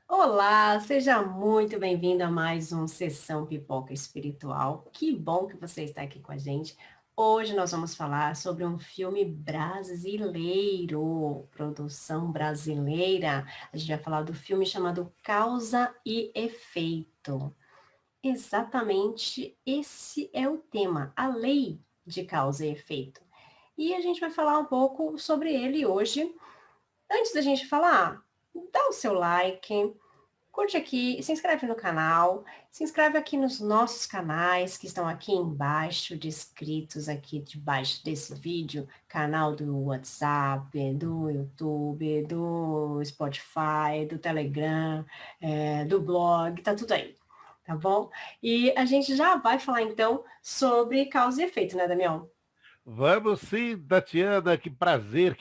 Olá, seja muito bem-vindo a mais um Sessão Pipoca Espiritual. Que bom que você está aqui com a gente. Hoje nós vamos falar sobre um filme brasileiro, produção brasileira. A gente vai falar do filme chamado Causa e Efeito. Exatamente esse é o tema, a lei de causa e efeito. E a gente vai falar um pouco sobre ele hoje. Antes da gente falar, dá o seu like, curte aqui, se inscreve no canal, se inscreve aqui nos nossos canais que estão aqui embaixo, descritos aqui debaixo desse vídeo, canal do WhatsApp, do YouTube, do Spotify, do Telegram, do blog, tá tudo aí, tá bom? E a gente já vai falar então sobre causa e efeito, né, Damião? Vamos sim, Tatiana, que prazer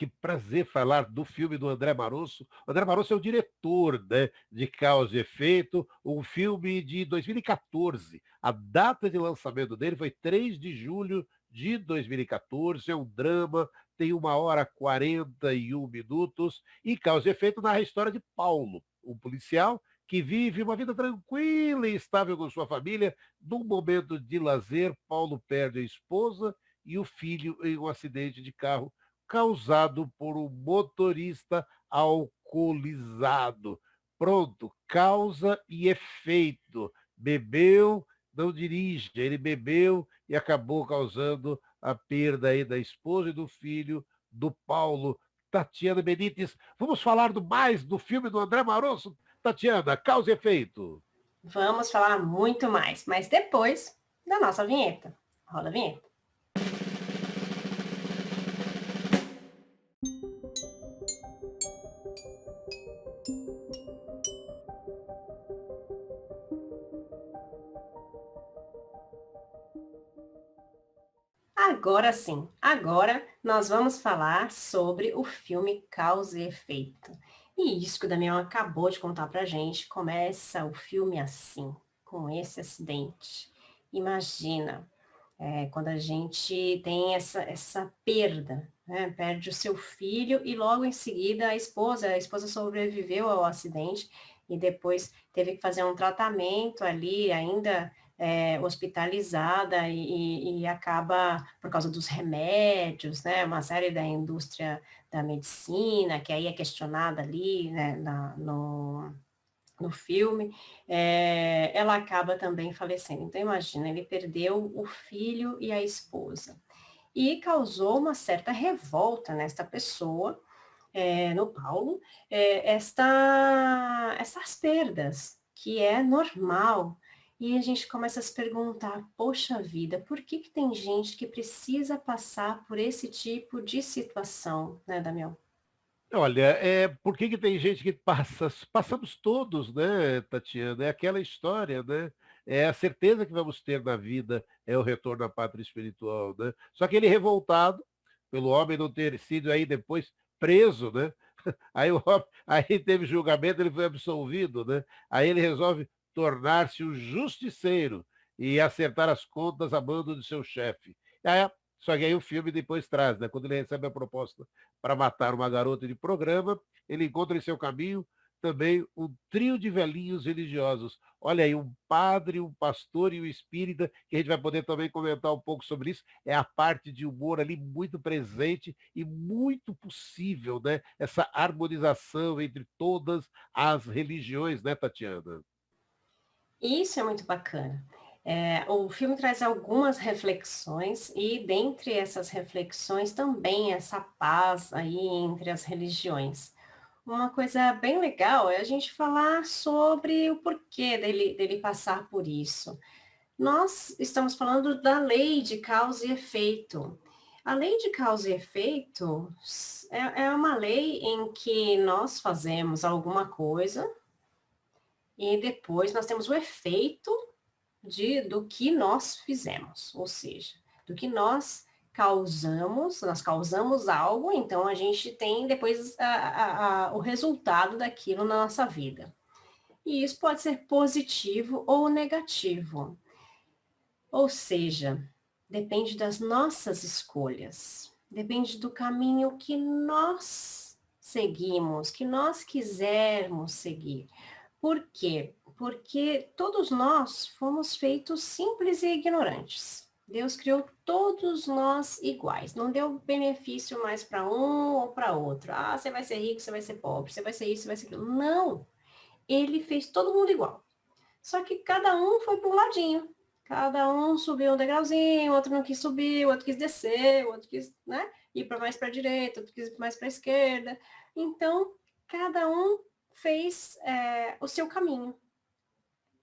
falar do filme do André Marosso. O André Marosso é o diretor, né, de Causa e Efeito, um filme de 2014. A data de lançamento dele foi 3 de julho de 2014. É um drama, tem 1 hora e 41 minutos. E Causa e Efeito narra a história de Paulo, um policial que vive uma vida tranquila e estável com sua família. Num momento de lazer, Paulo perde a esposa e o filho em um acidente de carro causado por um motorista alcoolizado. Pronto, causa e efeito. Bebeu, não dirige, ele bebeu e acabou causando a perda aí da esposa e do filho do Paulo. Tatiana Benítez, vamos falar do mais do filme do André Marosso? Tatiana, causa e efeito. Vamos falar muito mais, mas depois da nossa vinheta. Roda a vinheta. Agora sim, agora nós vamos falar sobre o filme Causa e Efeito. E isso que o Damião acabou de contar pra gente, começa o filme assim, com esse acidente. Imagina, quando a gente tem essa perda, né? Perde o seu filho e logo em seguida a esposa sobreviveu ao acidente e depois teve que fazer um tratamento ali, ainda hospitalizada e acaba, por causa dos remédios, né? Uma série da indústria da medicina, que aí é questionada ali, né, no filme, ela acaba também falecendo. Então, imagina, ele perdeu o filho e a esposa. E causou uma certa revolta nesta pessoa, no Paulo, essas perdas, que é normal. E a gente começa a se perguntar, poxa vida, por que que tem gente que precisa passar por esse tipo de situação, né, Damião? Olha, por que que tem gente que passamos todos, né, Tatiana? É aquela história, né? É a certeza que vamos ter na vida é o retorno à pátria espiritual, né? Só que ele revoltado pelo homem não ter sido aí depois preso, né? Aí o homem, aí teve julgamento, ele foi absolvido, né? Aí ele resolve tornar-se um justiceiro e acertar as contas a mando de seu chefe. Aí, só que aí o filme depois traz, né? Quando ele recebe a proposta para matar uma garota de programa, ele encontra em seu caminho também um trio de velhinhos religiosos. Olha aí, um padre, um pastor e um espírita, que a gente vai poder também comentar um pouco sobre isso. É a parte de humor ali muito presente e muito possível, né? Essa harmonização entre todas as religiões, né, Tatiana? Isso é muito bacana. O filme traz algumas reflexões e dentre essas reflexões também essa paz aí entre as religiões. Uma coisa bem legal é a gente falar sobre o porquê dele passar por isso. Nós estamos falando da lei de causa e efeito. A lei de causa e efeito é uma lei em que nós fazemos alguma coisa e depois nós temos o efeito do que nós fizemos, ou seja, do que nós causamos algo, então a gente tem depois o resultado daquilo na nossa vida. E isso pode ser positivo ou negativo, ou seja, depende das nossas escolhas, depende do caminho que nós seguimos, que nós quisermos seguir. Por quê? Porque todos nós fomos feitos simples e ignorantes. Deus criou todos nós iguais, não deu benefício mais para um ou para outro. Ah, você vai ser rico, você vai ser pobre, você vai ser isso, você vai ser aquilo. Não! Ele fez todo mundo igual. Só que cada um foi para um ladinho. Cada um subiu um degrauzinho, o outro não quis subir, o outro quis descer, o outro quis, né, ir para mais para a direita, o outro quis ir mais para a esquerda. Então, cada um fez o seu caminho.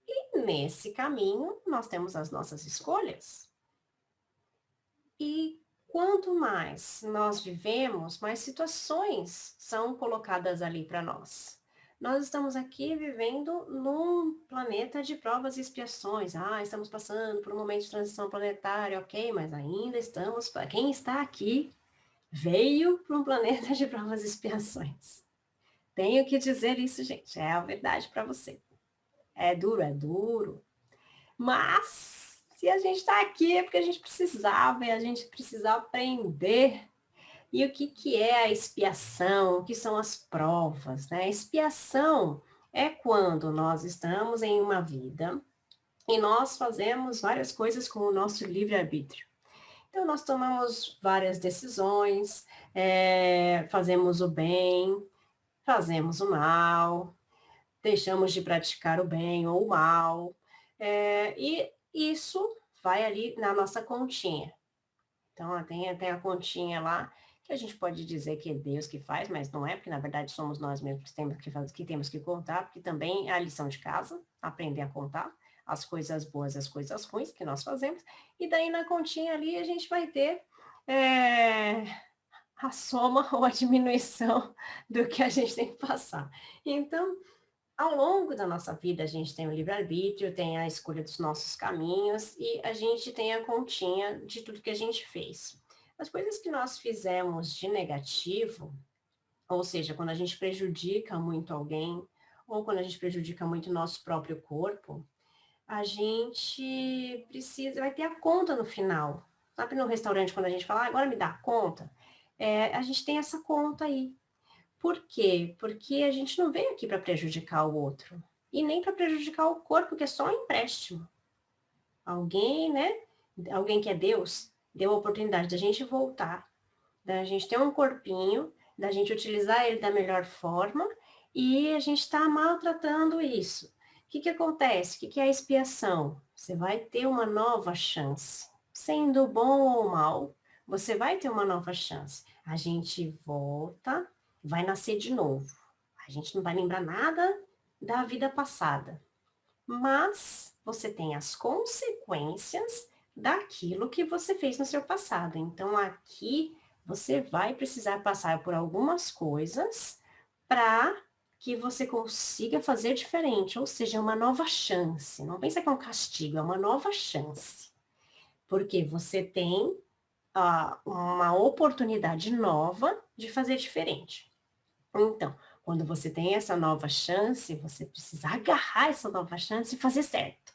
E nesse caminho, nós temos as nossas escolhas. E quanto mais nós vivemos, mais situações são colocadas ali para nós. Nós estamos aqui vivendo num planeta de provas e expiações. Ah, estamos passando por um momento de transição planetária, ok, mas ainda estamos. Quem está aqui veio para um planeta de provas e expiações. Tenho que dizer isso, gente. É a verdade para você. É duro. Mas se a gente está aqui é porque a gente precisava e a gente precisa aprender. E o que, que é a expiação? O que são as provas? Né? A expiação é quando nós estamos em uma vida e nós fazemos várias coisas com o nosso livre-arbítrio. Então, nós tomamos várias decisões, fazemos o bem, fazemos o mal, deixamos de praticar o bem ou o mal, e isso vai ali na nossa continha. Então, tem a continha lá, que a gente pode dizer que é Deus que faz, mas não é, porque na verdade somos nós mesmos que temos que contar, porque também é a lição de casa, aprender a contar as coisas boas e as coisas ruins que nós fazemos, e daí na continha ali a gente vai ter a soma ou a diminuição do que a gente tem que passar. Então, ao longo da nossa vida, a gente tem o livre-arbítrio, tem a escolha dos nossos caminhos e a gente tem a continha de tudo que a gente fez. As coisas que nós fizemos de negativo, ou seja, quando a gente prejudica muito alguém, ou quando a gente prejudica muito o nosso próprio corpo, a gente vai ter a conta no final. Sabe no restaurante, quando a gente fala, agora me dá a conta? A gente tem essa conta aí. Por quê? Porque a gente não veio aqui para prejudicar o outro. E nem para prejudicar o corpo, que é só um empréstimo. Alguém, né? Alguém que é Deus, deu a oportunidade da gente voltar, da gente ter um corpinho, da gente utilizar ele da melhor forma, e a gente está maltratando isso. O que acontece? O que é a expiação? Você vai ter uma nova chance. Sendo bom ou mal, você vai ter uma nova chance. A gente volta, vai nascer de novo. A gente não vai lembrar nada da vida passada. Mas você tem as consequências daquilo que você fez no seu passado. Então, aqui você vai precisar passar por algumas coisas para que você consiga fazer diferente, ou seja, uma nova chance. Não pensa que é um castigo, é uma nova chance. Porque você tem uma oportunidade nova de fazer diferente. Então, quando você tem essa nova chance, você precisa agarrar essa nova chance e fazer certo.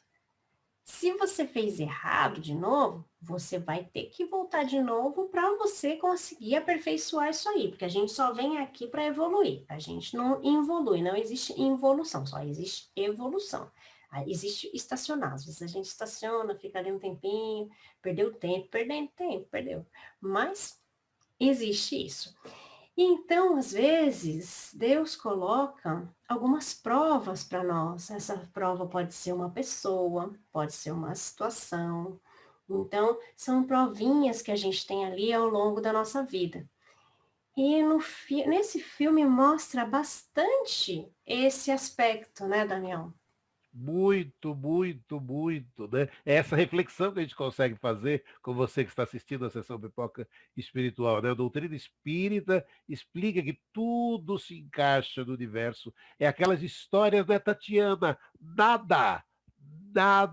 Se você fez errado de novo, você vai ter que voltar de novo para você conseguir aperfeiçoar isso aí, porque a gente só vem aqui para evoluir, a gente não evolui, não existe involução, só existe evolução. Existe estacionar, às vezes a gente estaciona, fica ali um tempinho, perdeu tempo, perdendo tempo, perdeu. Mas existe isso. Então, às vezes, Deus coloca algumas provas para nós. Essa prova pode ser uma pessoa, pode ser uma situação. Então, são provinhas que a gente tem ali ao longo da nossa vida. E nesse filme mostra bastante esse aspecto, né, Daniel? Muito, muito, muito, né? É essa reflexão que a gente consegue fazer com você que está assistindo a sessão Pipoca Espiritual, né? A doutrina espírita explica que tudo se encaixa no universo. É aquelas histórias, né, Tatiana? Nada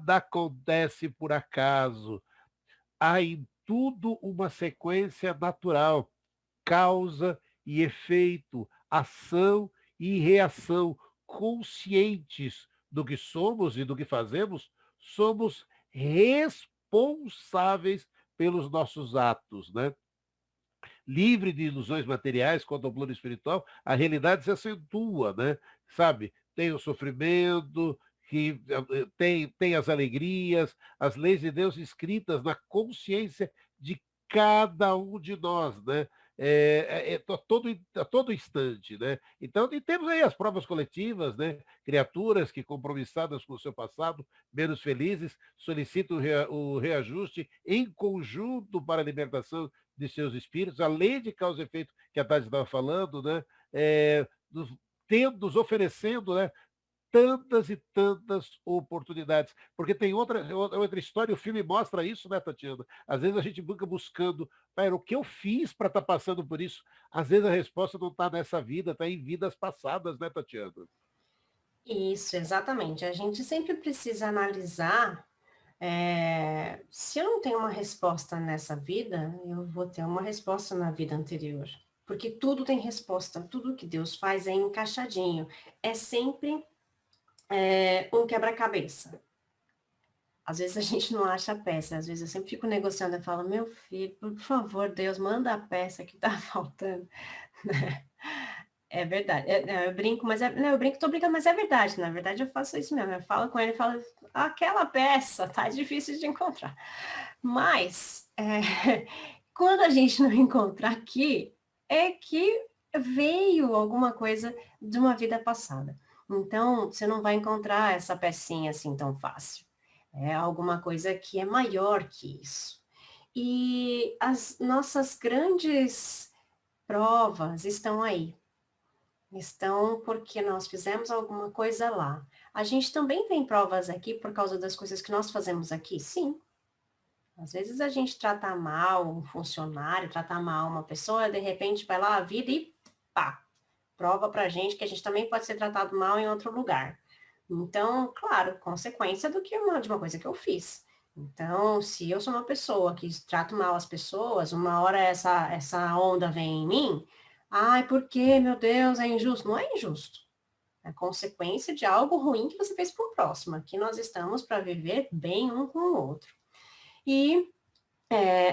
acontece por acaso. Há em tudo uma sequência natural, causa e efeito, ação e reação, conscientes do que somos e do que fazemos, somos responsáveis pelos nossos atos, né? Livre de ilusões materiais quanto ao plano espiritual, a realidade se acentua, né? Sabe? tem o sofrimento, que tem as alegrias, as leis de Deus escritas na consciência de cada um de nós, né? A todo instante, né? Então, e temos aí as provas coletivas, né? Criaturas que, compromissadas com o seu passado, menos felizes, solicitam o reajuste em conjunto para a libertação de seus espíritos, a lei de causa e efeito que a Tati estava falando, né? Nos oferecendo, né, tantas e tantas oportunidades. Porque tem outra história, o filme mostra isso, né, Tatiana? Às vezes a gente fica buscando, o que eu fiz para estar passando por isso? Às vezes a resposta não está nessa vida, está em vidas passadas, né, Tatiana? Isso, exatamente. A gente sempre precisa analisar, se eu não tenho uma resposta nessa vida, eu vou ter uma resposta na vida anterior. Porque tudo tem resposta, tudo que Deus faz é encaixadinho. É sempre um quebra-cabeça. Às vezes a gente não acha a peça, às vezes eu sempre fico negociando e falo, meu filho, por favor, Deus, manda a peça que tá faltando. É verdade. Eu brinco, mas não, eu brinco, tô brincando, mas é verdade. Na verdade, eu faço isso mesmo. Eu falo com ele e falo, aquela peça tá difícil de encontrar. Mas quando a gente não encontra aqui, é que veio alguma coisa de uma vida passada. Então, você não vai encontrar essa pecinha assim tão fácil. É alguma coisa que é maior que isso. E as nossas grandes provas estão aí. Estão porque nós fizemos alguma coisa lá. A gente também tem provas aqui por causa das coisas que nós fazemos aqui? Sim. Às vezes a gente trata mal um funcionário, trata mal uma pessoa, de repente vai lá a vida e pá, prova pra gente que a gente também pode ser tratado mal em outro lugar. Então, claro, consequência de uma coisa que eu fiz. Então, se eu sou uma pessoa que trato mal as pessoas, uma hora essa onda vem em mim, ai, por quê, meu Deus, é injusto? Não é injusto. É consequência de algo ruim que você fez para o próximo. Aqui nós estamos para viver bem um com o outro. E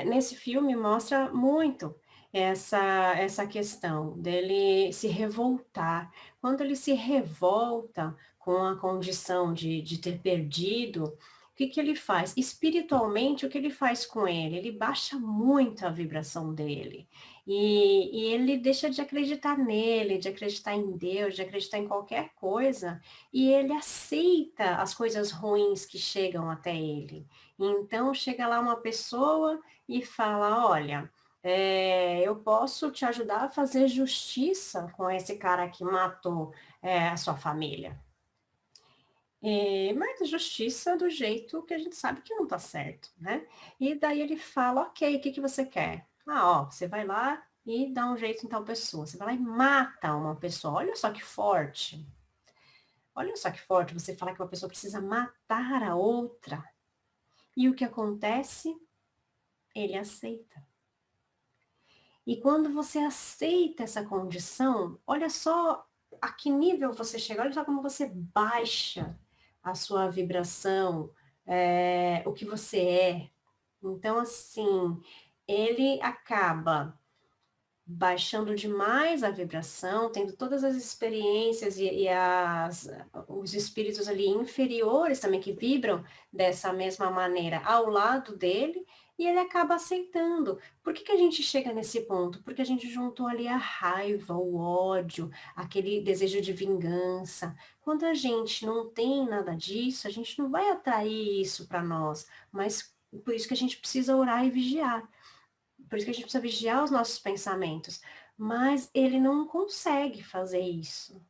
nesse filme mostra muito essa questão dele se revoltar. Quando ele se revolta com a condição de ter perdido, o que ele faz? Espiritualmente, o que ele faz com ele? Ele baixa muito a vibração dele. E ele deixa de acreditar nele, de acreditar em Deus, de acreditar em qualquer coisa, e ele aceita as coisas ruins que chegam até ele. Então, chega lá uma pessoa e fala, olha, eu posso te ajudar a fazer justiça com esse cara que matou a sua família. Mas justiça do jeito que a gente sabe que não tá certo, né? E daí ele fala, ok, o que que você quer? Ó, você vai lá e dá um jeito em tal pessoa. Você vai lá e mata uma pessoa. Olha só que forte. Olha só que forte você falar que uma pessoa precisa matar a outra. E o que acontece? Ele aceita. E quando você aceita essa condição, olha só a que nível você chega, olha só como você baixa a sua vibração, o que você é. Então, assim, ele acaba baixando demais a vibração, tendo todas as experiências os espíritos ali inferiores também que vibram dessa mesma maneira ao lado dele, e ele acaba aceitando. Por que que a gente chega nesse ponto? Porque a gente juntou ali a raiva, o ódio, aquele desejo de vingança. Quando a gente não tem nada disso, a gente não vai atrair isso para nós, mas por isso que a gente precisa orar e vigiar. Por isso que a gente precisa vigiar os nossos pensamentos. Mas ele não consegue fazer isso.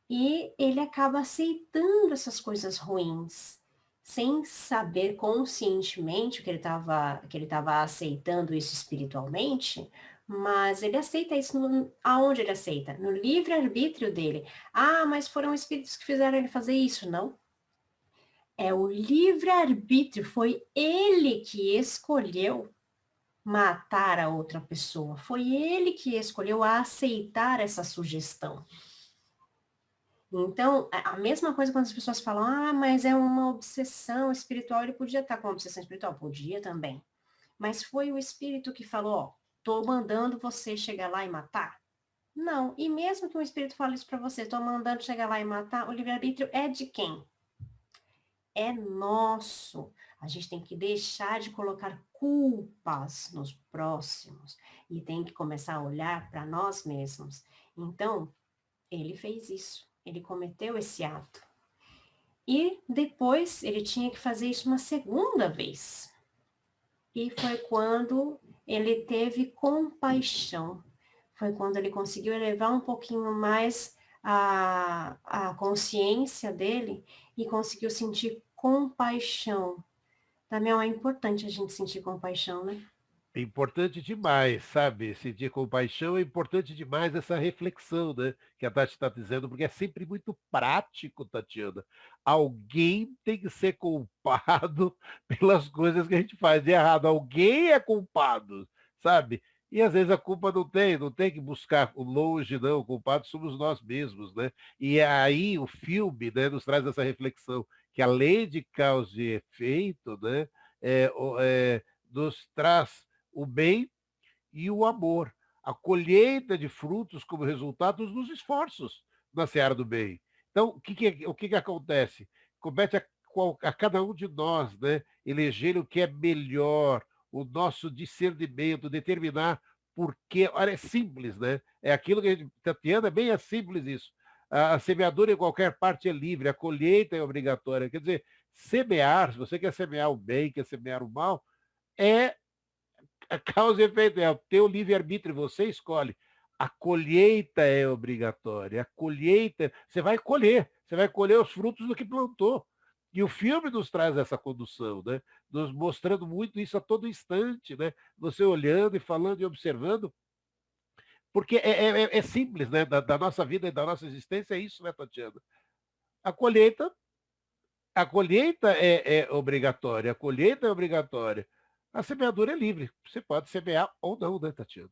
E ele acaba aceitando essas coisas ruins, sem saber conscientemente que ele estava aceitando isso espiritualmente, mas ele aceita isso aonde ele aceita? No livre-arbítrio dele. Ah, mas foram espíritos que fizeram ele fazer isso. Não. É o livre-arbítrio, foi ele que escolheu matar a outra pessoa. Foi ele que escolheu aceitar essa sugestão. Então, a mesma coisa quando as pessoas falam, mas é uma obsessão espiritual, ele podia estar com uma obsessão espiritual? Podia também. Mas foi o espírito que falou, ó, tô mandando você chegar lá e matar. Não. E mesmo que um espírito fale isso para você, estou mandando chegar lá e matar, o livre-arbítrio é de quem? É nosso. A gente tem que deixar de colocar culpas nos próximos e tem que começar a olhar para nós mesmos. Então, ele fez isso, ele cometeu esse ato. E depois ele tinha que fazer isso uma segunda vez. E foi quando ele teve compaixão. Foi quando ele conseguiu elevar um pouquinho mais a consciência dele e conseguiu sentir compaixão. Damião, é importante a gente sentir compaixão, né? É importante demais, sabe? Sentir compaixão é importante demais essa reflexão, né? Que a Tati está dizendo, porque é sempre muito prático, Tatiana. Alguém tem que ser culpado pelas coisas que a gente faz de errado. Alguém é culpado, sabe? E às vezes a culpa não tem que buscar o longe, não. O culpado somos nós mesmos, né? E aí o filme, né, nos traz essa reflexão, que a lei de causa e efeito, né, nos traz o bem e o amor. A colheita de frutos como resultado dos esforços na seara do bem. Então, o que acontece? Compete a cada um de nós, né, eleger o que é melhor, o nosso discernimento, determinar porque, olha, é simples, né? É aquilo que a gente, Tatiana, é bem simples isso. A semeadura em qualquer parte é livre, a colheita é obrigatória. Quer dizer, semear, se você quer semear o bem, quer semear o mal, é a causa e efeito, é o teu livre-arbítrio, você escolhe. A colheita é obrigatória. A colheita, você vai colher os frutos do que plantou. E o filme nos traz essa condução, né? Nos mostrando muito isso a todo instante, né? Você olhando e falando e observando, porque é simples, né? Da nossa vida e da nossa existência é isso, né, Tatiana? A colheita, a colheita é obrigatória, a colheita é obrigatória. A semeadura é livre. Você pode semear ou não, né, Tatiana?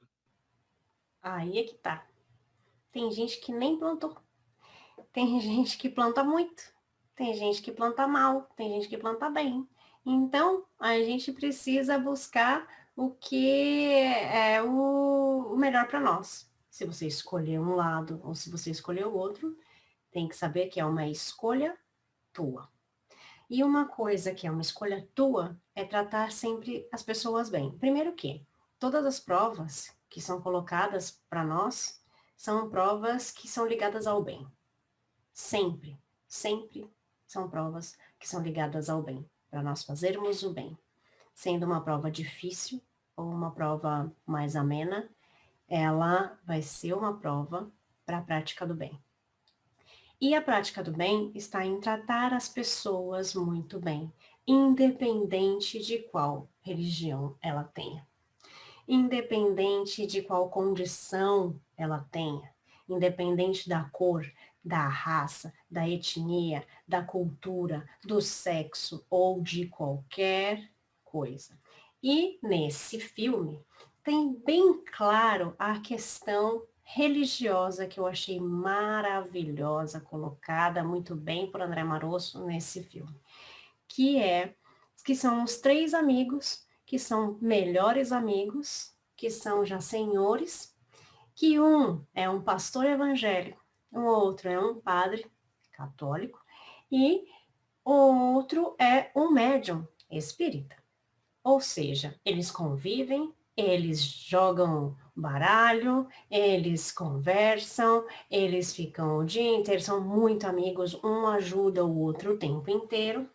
Aí é que tá. Tem gente que nem plantou. Tem gente que planta muito. Tem gente que planta mal. Tem gente que planta bem. Então, a gente precisa buscar o que é o melhor para nós. Se você escolher um lado ou se você escolher o outro, tem que saber que é uma escolha tua. E uma coisa que é uma escolha tua é tratar sempre as pessoas bem. Primeiro que todas as provas que são colocadas para nós são provas que são ligadas ao bem. Sempre, sempre são provas que são ligadas ao bem, para nós fazermos o bem. Sendo uma prova difícil ou uma prova mais amena, ela vai ser uma prova para a prática do bem. E a prática do bem está em tratar as pessoas muito bem, independente de qual religião ela tenha, independente de qual condição ela tenha, independente da cor, da raça, da etnia, da cultura, do sexo ou de qualquer coisa. E nesse filme tem bem claro a questão religiosa que eu achei maravilhosa, colocada muito bem por André Marosso nesse filme, que são os três amigos, que são melhores amigos, que são já senhores, que um é um pastor evangélico, o outro é um padre católico e o outro é um médium espírita. Ou seja, eles convivem, eles jogam baralho, eles conversam, eles ficam o dia inteiro, são muito amigos, um ajuda o outro o tempo inteiro.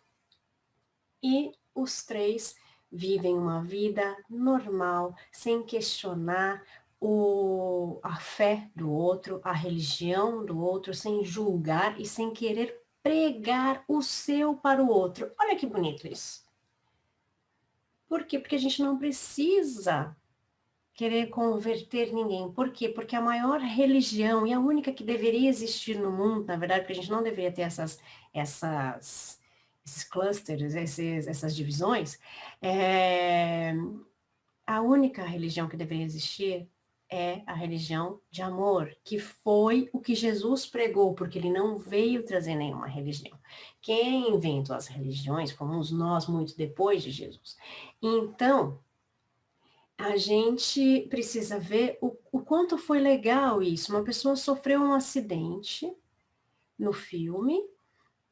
E os três vivem uma vida normal, sem questionar a fé do outro, a religião do outro, sem julgar e sem querer pregar o seu para o outro. Olha que bonito isso. Por quê? Porque a gente não precisa querer converter ninguém. Por quê? Porque a maior religião e a única que deveria existir no mundo, na verdade, porque a gente não deveria ter esses clusters, essas divisões, a única religião que deveria existir é a religião de amor, que foi o que Jesus pregou, porque ele não veio trazer nenhuma religião. Quem inventou as religiões fomos nós muito depois de Jesus. Então, A gente precisa ver o quanto foi legal isso. Uma pessoa sofreu um acidente no filme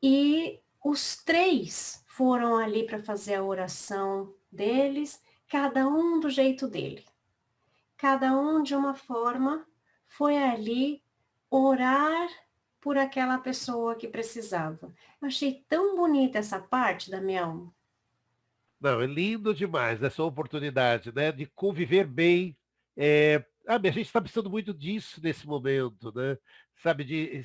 e os 3 foram ali para fazer a oração deles, cada um do jeito dele. Cada um de uma forma foi ali orar por aquela pessoa que precisava. Eu achei tão bonita essa parte, Damião. Não, é lindo demais essa oportunidade, né, de conviver bem. A gente está precisando muito disso nesse momento, né? Sabe, de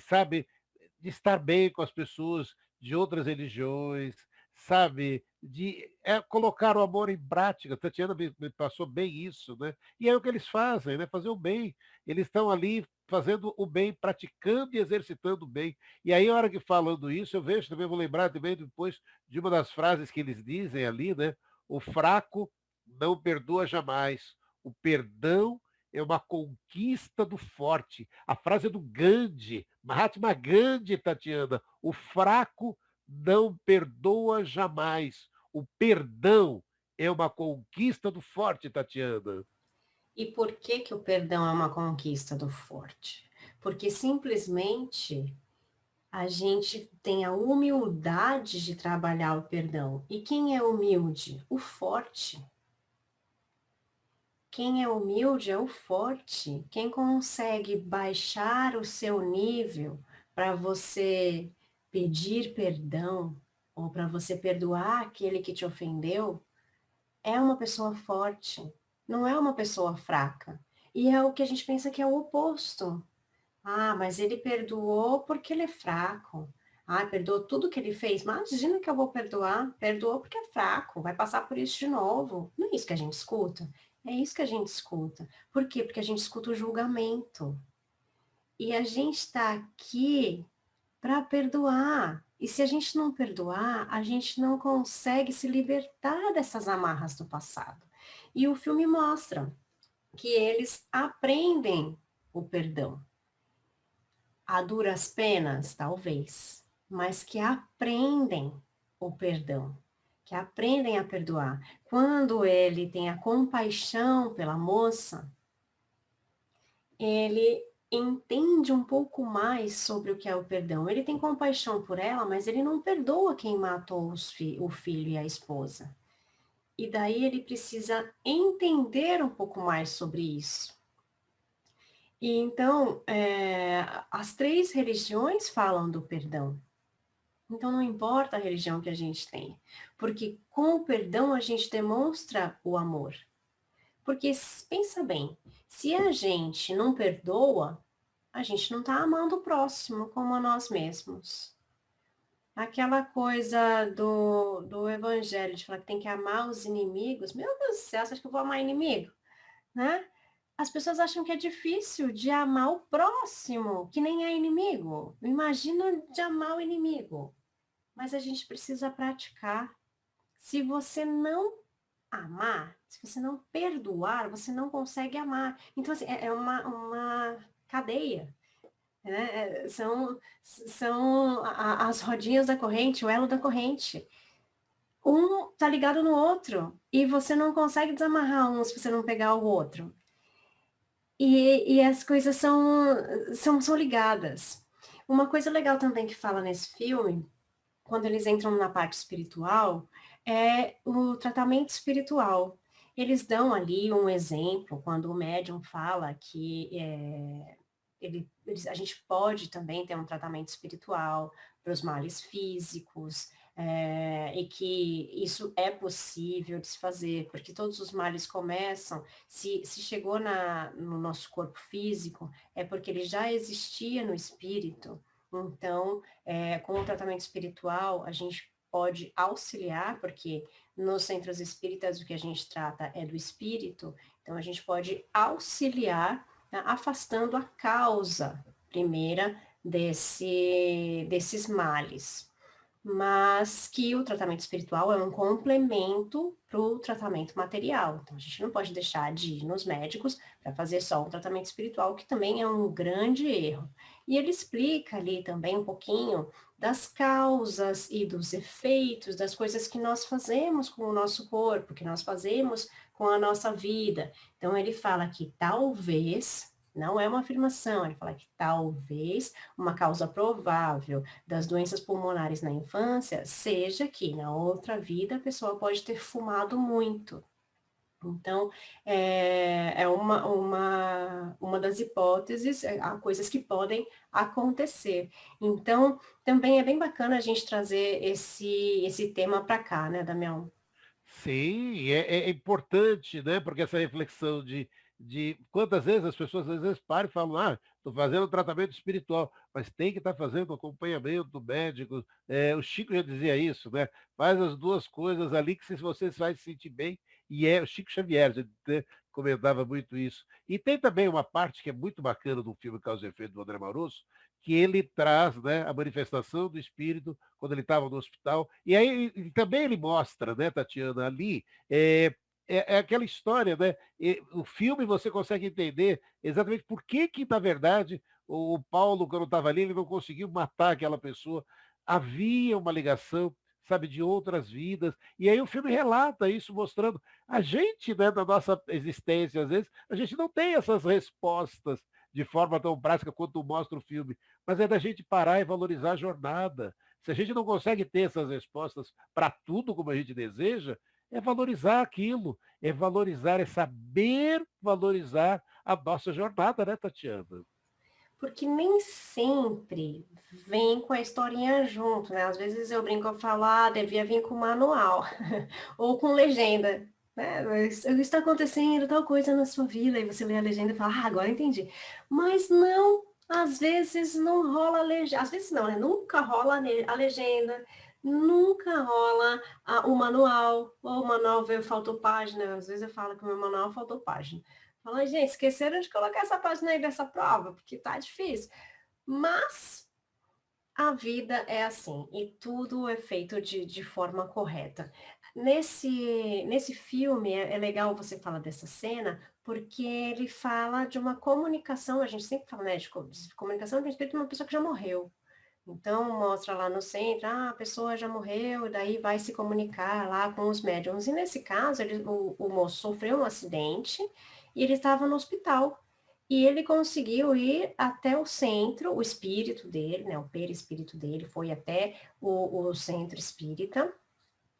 estar bem com as pessoas de outras religiões, sabe, de colocar o amor em prática. A Tatiana me passou bem isso, né? E é o que eles fazem, né? Fazer o bem. Eles estão ali fazendo o bem, praticando e exercitando o bem. E aí, a hora que falando isso, eu vejo também, vou lembrar também depois de uma das frases que eles dizem ali, né? O fraco não perdoa jamais. O perdão é uma conquista do forte. A frase é do Gandhi, Mahatma Gandhi, Tatiana. O fraco não perdoa jamais. O perdão é uma conquista do forte, Tatiana. E por que que o perdão é uma conquista do forte? Porque simplesmente a gente tem a humildade de trabalhar o perdão. E quem é humilde? O forte. Quem é humilde é o forte. Quem consegue baixar o seu nível para você pedir perdão ou para você perdoar aquele que te ofendeu, é uma pessoa forte, não é uma pessoa fraca. E é o que a gente pensa que é o oposto. Ah, mas ele perdoou porque ele é fraco. Ah, perdoou tudo que ele fez. Imagina que eu vou perdoar. Perdoou porque é fraco, vai passar por isso de novo. Não é isso que a gente escuta? É isso que a gente escuta. Por quê? Porque a gente escuta o julgamento. E a gente está aqui para perdoar. E se a gente não perdoar, a gente não consegue se libertar dessas amarras do passado. E o filme mostra que eles aprendem o perdão. A duras penas, talvez, mas que aprendem o perdão, que aprendem a perdoar. Quando ele tem a compaixão pela moça, ele entende um pouco mais sobre o que é o perdão. Ele tem compaixão por ela, mas ele não perdoa quem matou o filho e a esposa. E daí ele precisa entender um pouco mais sobre isso. E então, as 3 religiões falam do perdão. Então, não importa a religião que a gente tem, porque com o perdão a gente demonstra o amor. Porque pensa bem, se a gente não perdoa, a gente não está amando o próximo como a nós mesmos. Aquela coisa do evangelho, de falar que tem que amar os inimigos, meu Deus do céu, você acha que eu vou amar inimigo? Né? As pessoas acham que é difícil de amar o próximo, que nem é inimigo. Imagina de amar o inimigo. Mas a gente precisa praticar. Se você não amar, se você não perdoar, você não consegue amar. Então, assim, é uma cadeia. Né? São as rodinhas da corrente, o elo da corrente. Um tá ligado no outro. E você não consegue desamarrar um se você não pegar o outro. E as coisas são ligadas. Uma coisa legal também que fala nesse filme, quando eles entram na parte espiritual, é o tratamento espiritual. Eles dão ali um exemplo, quando o médium fala que a gente pode também ter um tratamento espiritual para os males físicos, e que isso é possível de se fazer, porque todos os males começam, se chegou no nosso corpo físico, é porque ele já existia no espírito. Então, com o tratamento espiritual, a gente pode auxiliar, porque nos centros espíritas o que a gente trata é do espírito, então a gente pode auxiliar, né, afastando a causa primeira desses males. mas que o tratamento espiritual é um complemento para o tratamento material. Então, a gente não pode deixar de ir nos médicos para fazer só um tratamento espiritual, que também é um grande erro. E ele explica ali também um pouquinho das causas e dos efeitos das coisas que nós fazemos com o nosso corpo, que nós fazemos com a nossa vida. Então, ele fala que talvez, não é uma afirmação, ele fala que talvez uma causa provável das doenças pulmonares na infância seja que na outra vida a pessoa pode ter fumado muito. Então, é uma das hipóteses, há coisas que podem acontecer. Então, também é bem bacana a gente trazer esse tema para cá, né, Damião? Sim, é importante, né? Porque essa reflexão de quantas vezes as pessoas às vezes param e falam, estou fazendo tratamento espiritual, mas tem que estar fazendo acompanhamento médico. O Chico já dizia isso, né? Faz as duas coisas ali que se você vai se sentir bem, e o Chico Xavier já, né, comentava muito isso. E tem também uma parte que é muito bacana do filme Causa e Efeito do André Marosso, que ele traz, né, a manifestação do espírito quando ele estava no hospital. E aí também ele mostra, né, Tatiana, ali, é aquela história, né? O filme você consegue entender exatamente por que na verdade, o Paulo, quando estava ali, ele não conseguiu matar aquela pessoa. Havia uma ligação, sabe, de outras vidas. E aí o filme relata isso, mostrando a gente, né, da nossa existência, às vezes, a gente não tem essas respostas de forma tão prática quanto mostra o filme, mas é da gente parar e valorizar a jornada. Se a gente não consegue ter essas respostas para tudo como a gente deseja, é valorizar aquilo, é valorizar, é saber valorizar a nossa jornada, né, Tatiana? Porque nem sempre vem com a historinha junto, né? Às vezes eu brinco, eu falo, devia vir com manual, ou com legenda, né? Isso está acontecendo tal coisa na sua vida, e você lê a legenda e fala, agora entendi. Mas não, às vezes não rola a legenda, às vezes não, né? Nunca rola a legenda, nunca rola o manual, ou o manual veio, faltou página, às vezes eu falo que o meu manual faltou página. Fala, gente, esqueceram de colocar essa página aí dessa prova, porque tá difícil. Mas a vida é assim, e tudo é feito de forma correta. Nesse filme, é legal você falar dessa cena, porque ele fala de uma comunicação, a gente sempre fala, né, de comunicação de um espírito de uma pessoa que já morreu. Então, mostra lá no centro, a pessoa já morreu, e daí vai se comunicar lá com os médiums. E nesse caso, o moço sofreu um acidente e ele estava no hospital. E ele conseguiu ir até o centro, o espírito dele, né, o perispírito dele, foi até o centro espírita,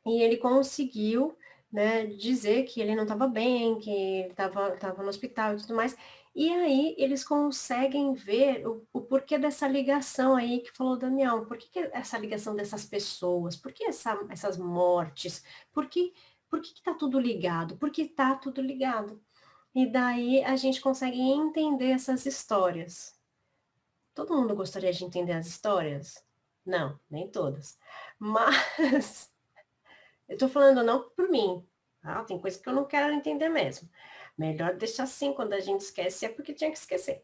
e ele conseguiu, né, dizer que ele não estava bem, que ele estava no hospital e tudo mais. E aí eles conseguem ver o porquê dessa ligação aí que falou o Damião. Por que essa ligação dessas pessoas? Por que essas mortes? Por que está tudo ligado? Por que está tudo ligado? E daí a gente consegue entender essas histórias. Todo mundo gostaria de entender as histórias? Não, nem todas. Mas eu estou falando não por mim. Tem coisa que eu não quero entender mesmo. Melhor deixar assim, quando a gente esquece, é porque tinha que esquecer.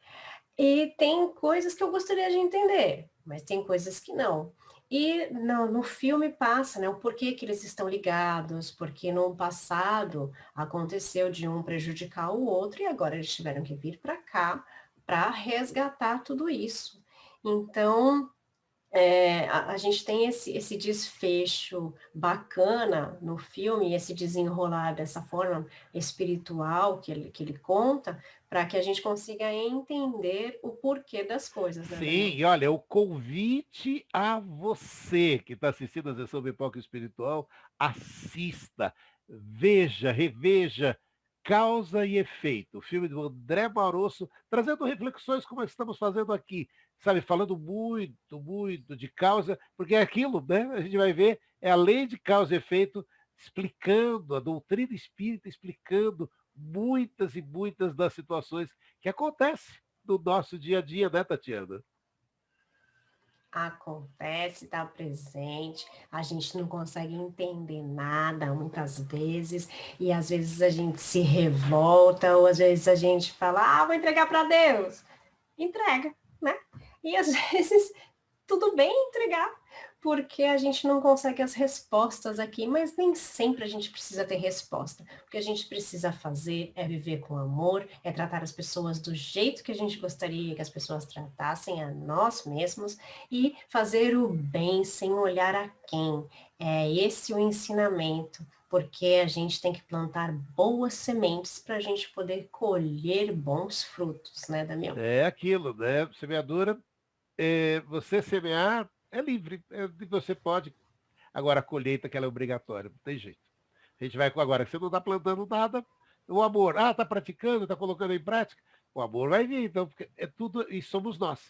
E tem coisas que eu gostaria de entender, mas tem coisas que não. E no filme passa, né, o porquê que eles estão ligados, porque no passado aconteceu de um prejudicar o outro e agora eles tiveram que vir para cá para resgatar tudo isso. Então, a gente tem esse desfecho bacana no filme, esse desenrolar dessa forma espiritual que ele conta, para que a gente consiga entender o porquê das coisas, né, Sim, Daniel? e olha, o convite a você que está assistindo a sessão Pipoca Espiritual, assista, veja, reveja Causa e Efeito, o filme do André Marosso, trazendo reflexões como estamos fazendo aqui, sabe, falando muito, muito de causa, porque é aquilo, né? A gente vai ver, é a lei de causa e efeito, explicando, a doutrina espírita explicando muitas e muitas das situações que acontecem do nosso dia a dia, né, Tatiana? Acontece, está presente, a gente não consegue entender nada muitas vezes, e às vezes a gente se revolta, ou às vezes a gente fala, vou entregar para Deus. Entrega, né? E às vezes tudo bem entregar, porque a gente não consegue as respostas aqui, mas nem sempre a gente precisa ter resposta. O que a gente precisa fazer é viver com amor, é tratar as pessoas do jeito que a gente gostaria que as pessoas tratassem a nós mesmos e fazer o bem sem olhar a quem. É esse o ensinamento, porque a gente tem que plantar boas sementes para a gente poder colher bons frutos, né, Damião? É aquilo, né? Semeadura, você semear é livre, você pode. Agora, a colheita que ela é obrigatória, não tem jeito. A gente vai agora, você não está plantando nada, o amor, está praticando, está colocando em prática, o amor vai vir, então, porque é tudo, e somos nós.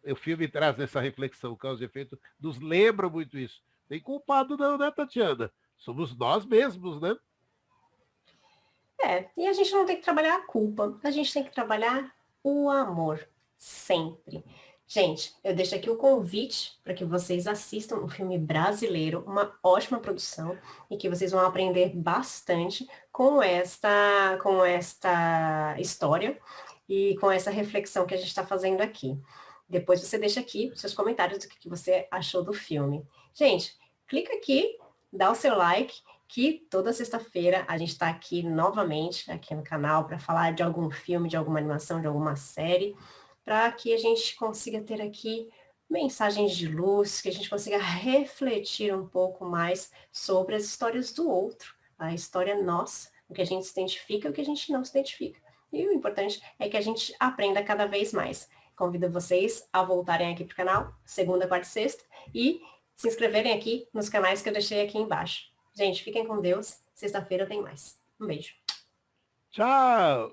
O filme traz essa reflexão, causa e efeito, nos lembra muito isso. Tem culpado não, né, Tatiana? Somos nós mesmos, né? E a gente não tem que trabalhar a culpa, a gente tem que trabalhar o amor, sempre. Gente, eu deixo aqui o convite para que vocês assistam um filme brasileiro, uma ótima produção, e que vocês vão aprender bastante com esta história e com essa reflexão que a gente está fazendo aqui. Depois você deixa aqui seus comentários do que você achou do filme. Gente, clica aqui, dá o seu like, que toda sexta-feira a gente está aqui novamente, aqui no canal, para falar de algum filme, de alguma animação, de alguma série, para que a gente consiga ter aqui mensagens de luz, que a gente consiga refletir um pouco mais sobre as histórias do outro, a história nossa, o que a gente se identifica e o que a gente não se identifica. E o importante é que a gente aprenda cada vez mais. Convido vocês a voltarem aqui para o canal, segunda, quarta e sexta, e se inscreverem aqui nos canais que eu deixei aqui embaixo. Gente, fiquem com Deus. Sexta-feira tem mais. Um beijo. Tchau!